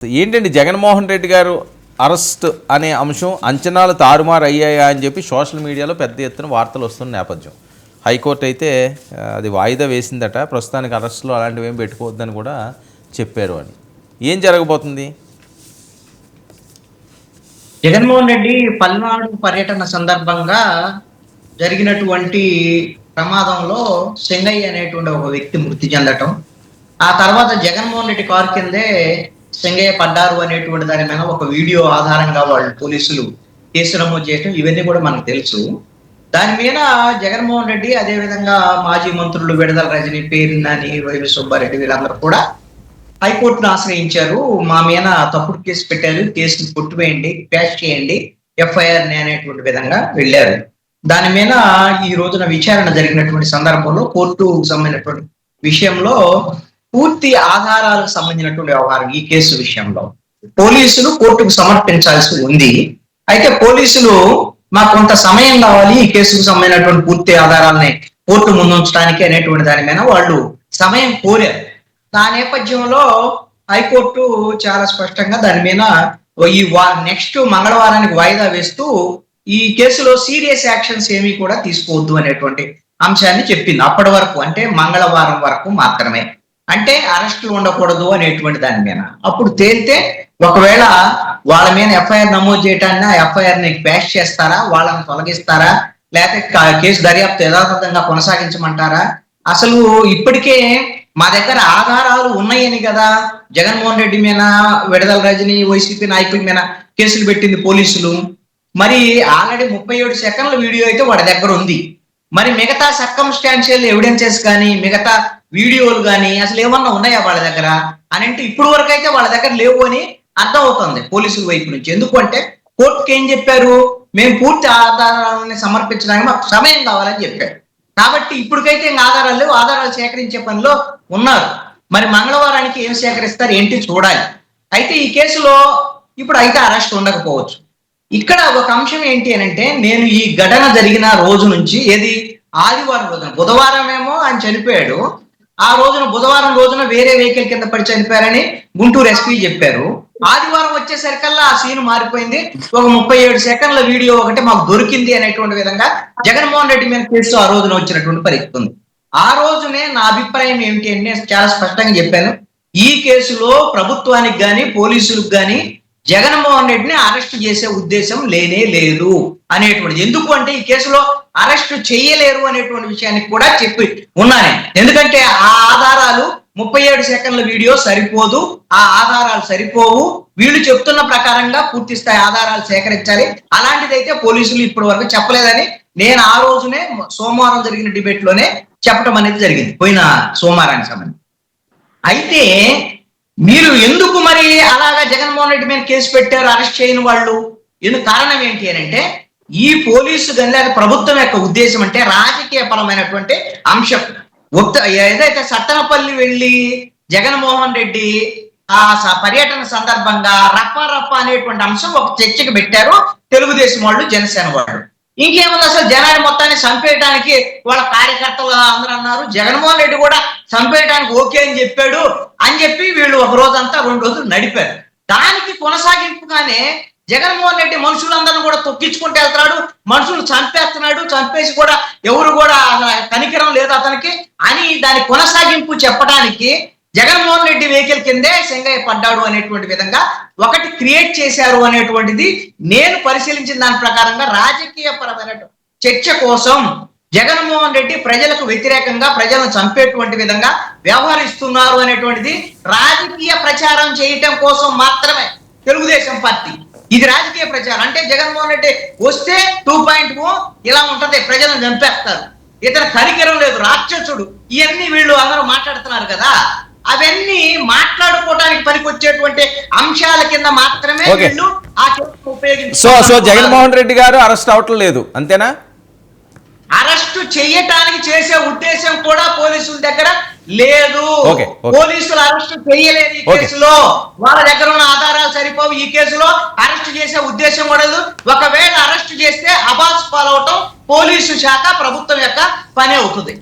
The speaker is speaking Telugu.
ఏంటండి జగన్మోహన్ రెడ్డి గారు అరెస్ట్ అనే అంశం అంచనాలు తారుమారు అయ్యాయా అని చెప్పి సోషల్ మీడియాలో పెద్ద ఎత్తున వార్తలు వస్తున్న నేపథ్యం. హైకోర్టు అయితే అది వాయిదా వేసిందట, ప్రస్తుతానికి అరెస్టులు అలాంటివి ఏం పెట్టుకోవద్దని కూడా చెప్పారు అని. ఏం జరగబోతుంది? జగన్మోహన్ రెడ్డి పల్నాడు పర్యటన సందర్భంగా జరిగినటువంటి ప్రమాదంలో సింగయ్య అనేటువంటి ఒక వ్యక్తి మృతి చెందటం, ఆ తర్వాత జగన్మోహన్ రెడ్డి కారు కిందే సింగయ్య పడ్డారు అనేటువంటి దాని మీద ఒక వీడియో ఆధారంగా వాళ్ళు పోలీసులు కేసు నమోదు చేయడం, ఇవన్నీ కూడా మనకు తెలుసు. దాని మీద జగన్మోహన్ రెడ్డి, అదేవిధంగా మాజీ మంత్రులు విడుదల రజని, పేర్ని నాని, వైవి సుబ్బారెడ్డి వీళ్ళందరూ కూడా హైకోర్టును ఆశ్రయించారు. మా మీద తప్పుడు కేసు పెట్టారు, కేసుని కొట్టివేయండి, క్యాష్ చేయండి, ఎఫ్ఐఆర్ అనేటువంటి విధంగా వెళ్ళారు. దాని మీద ఈ రోజున విచారణ జరిగినటువంటి సందర్భంలో కోర్టుకు సంబంధించినటువంటి విషయంలో పూర్తి ఆధారాలకు సంబంధించినటువంటి వ్యవహారం ఈ కేసు విషయంలో పోలీసులు కోర్టుకు సమర్పించాల్సి ఉంది. అయితే పోలీసులు మాకు కొంత సమయం కావాలి ఈ కేసుకు సంబంధించినటువంటి పూర్తి ఆధారాలని కోర్టు ముందుంచడానికి అనేటువంటి దాని మీద వాళ్ళు సమయం కోరారు. ఆ నేపథ్యంలో హైకోర్టు చాలా స్పష్టంగా దాని మీద ఈ నెక్స్ట్ మంగళవారానికి వాయిదా వేస్తూ ఈ కేసులో సీరియస్ యాక్షన్స్ ఏమీ కూడా తీసుకోవద్దు అనేటువంటి అంశాన్ని చెప్పింది. అప్పటి వరకు అంటే మంగళవారం వరకు మాత్రమే, అంటే అరెస్టులు ఉండకూడదు అనేటువంటి దాని మీద. అప్పుడు తేలితే ఒకవేళ వాళ్ళ మీద ఎఫ్ఐఆర్ నమోదు చేయటాన్ని ఆ ఎఫ్ఐఆర్ ని క్వాష్ చేస్తారా, వాళ్ళని తొలగిస్తారా, లేకపోతే కేసు దర్యాప్తు యథాతథంగా కొనసాగించమంటారా? అసలు ఇప్పటికే మా దగ్గర ఆధారాలు ఉన్నాయని కదా జగన్మోహన్ రెడ్డి మీద, విడుదల రజని, వైసీపీ నాయకుల మీద కేసులు పెట్టింది పోలీసులు. మరి ఆల్రెడీ 37 సెకండ్ల వీడియో అయితే వాడి దగ్గర ఉంది. మరి మిగతా సర్కమ్స్టాన్షియల్ ఎవిడెన్సెస్ కానీ, మిగతా వీడియోలు కానీ అసలు ఏమన్నా ఉన్నాయా వాళ్ళ దగ్గర అని అంటే ఇప్పుడు వరకు అయితే వాళ్ళ దగ్గర లేవు అని అర్థం అవుతుంది పోలీసుల వైపు నుంచి. ఎందుకంటే కోర్టుకి ఏం చెప్పారు, మేము పూర్తి ఆధారాలను సమర్పించడానికి మాకు సమయం కావాలని చెప్పారు. కాబట్టి ఇప్పటికైతే ఇంకా ఆధారాలు లేవు, ఆధారాలు సేకరించే పనిలో ఉన్నారు. మరి మంగళవారానికి ఏం సేకరిస్తారు ఏంటి చూడాలి. అయితే ఈ కేసులో ఇప్పుడు అయితే అరెస్ట్ ఉండకపోవచ్చు. ఇక్కడ ఒక అంశం ఏంటి అని అంటే, నేను ఈ ఘటన జరిగిన రోజు నుంచి, ఏది ఆదివారం రోజున, బుధవారం ఏమో ఆయన చనిపోయాడు, ఆ రోజున బుధవారం రోజున వేరే వెహికల్ కింద పడి చనిపోయారని గుంటూరు ఎస్పీ చెప్పారు. ఆదివారం వచ్చేసరికల్లా ఆ సీన్ మారిపోయింది. ఒక 37 సెకండ్ల వీడియో ఒకటి మాకు దొరికింది అనేటువంటి విధంగా జగన్మోహన్ రెడ్డి మీద కేసు ఆ రోజున వచ్చినటువంటి పరిస్థితి ఉంది. ఆ రోజునే నా అభిప్రాయం ఏమిటి అంటే చాలా స్పష్టంగా చెప్పాను, ఈ కేసులో ప్రభుత్వానికి కానీ పోలీసులకు కానీ జగన్మోహన్ రెడ్డిని అరెస్ట్ చేసే ఉద్దేశం లేనే లేదు అనేటువంటిది. ఎందుకు అంటే ఈ కేసులో అరెస్ట్ చేయలేరు అనేటువంటి విషయానికి కూడా చెప్పి ఉన్నాను. ఎందుకంటే ఆ ఆధారాలు 37 సెకండ్ల వీడియో సరిపోదు, ఆ ఆధారాలు సరిపోవు, వీళ్ళు చెప్తున్న ప్రకారంగా పూర్తి స్థాయి ఆధారాలు సేకరించాలి. అలాంటిదైతే పోలీసులు ఇప్పటి వరకు చెప్పలేదని నేను ఆ రోజునే సోమవారం జరిగిన డిబేట్ లోనే చెప్పడం అనేది జరిగింది, పోయిన సోమవారానికి సంబంధించి. అయితే మీరు ఎందుకు మరి అలాగా జగన్మోహన్ రెడ్డి మీద కేసు పెట్టారు అరెస్ట్ చేయని వాళ్ళు? ఎందుకు కారణం ఏంటి అని అంటే, ఈ పోలీసు గల్లాక ప్రభుత్వం యొక్క ఉద్దేశం అంటే రాజకీయ పరమైనటువంటి అంశం. ఏదైతే సత్తెనపల్లి వెళ్ళి జగన్మోహన్ రెడ్డి ఆ పర్యటన సందర్భంగా రప్ప అనేటువంటి అంశం ఒక చర్చకు పెట్టారు తెలుగుదేశం వాళ్ళు, జనసేన వాళ్ళు. ఇంకేముంది, అసలు జనాన్ని మొత్తాన్ని చంపేయడానికి వాళ్ళ కార్యకర్తలు అందరూ అన్నారు, జగన్మోహన్ రెడ్డి కూడా చంపేయడానికి ఓకే అని చెప్పాడు అని చెప్పి వీళ్ళు ఒక రోజంతా 2 రోజులు నడిపారు. దానికి కొనసాగింపుగానే జగన్మోహన్ రెడ్డి మనుషులందరినీ కూడా తొక్కించుకుంటూ వెళ్తున్నాడు, మనుషులు చంపేస్తున్నాడు, చంపేసి కూడా ఎవరు కూడా కనికరం లేదు అతనికి అని దాని కొనసాగింపు చెప్పడానికి జగన్మోహన్ రెడ్డి వెహికల్ కిందే సింగయ్య పడ్డాడు అనేటువంటి విధంగా ఒకటి క్రియేట్ చేశారు అనేటువంటిది నేను పరిశీలించిన దాని ప్రకారంగా రాజకీయ పరమైన చర్చ కోసం జగన్మోహన్ రెడ్డి ప్రజలకు వ్యతిరేకంగా ప్రజలను చంపేటువంటి విధంగా వ్యవహరిస్తున్నారు అనేటువంటిది రాజకీయ ప్రచారం చేయటం కోసం మాత్రమే తెలుగుదేశం పార్టీ. ఇది రాజకీయ ప్రచారం అంటే జగన్మోహన్ రెడ్డి వస్తే 2.0 ఇలా ఉంటది, ప్రజలను చంపేస్తారు, ఇతను కనికరం లేదు, రాక్షసుడు, ఇవన్నీ వీళ్ళు అందరూ మాట్లాడుతున్నారు కదా, అవన్నీ మాట్లాడుకోవడానికి పనికొచ్చేటువంటి అంశాల కింద మాత్రమే వీళ్ళు ఆ కేసును ఉపయోగించారు. సో జగన్మోహన్ రెడ్డి గారు అరెస్ట్ అవటం లేదు అంతేనా? అరెస్టు చేయటానికి చేసే ఉద్దేశం కూడా పోలీసుల దగ్గర లేదు. పోలీసులు అరెస్టు చేయలేదు ఈ కేసులో, వాళ్ళ దగ్గర ఉన్న ఆధారాలు సరిపోవు. ఈ కేసులో అరెస్టు చేసే ఉద్దేశం కూడా లేదు. ఒకవేళ అరెస్టు చేస్తే అబాస్ పాలవటం పోలీసు శాఖ ప్రభుత్వం యొక్క పని అవుతుంది.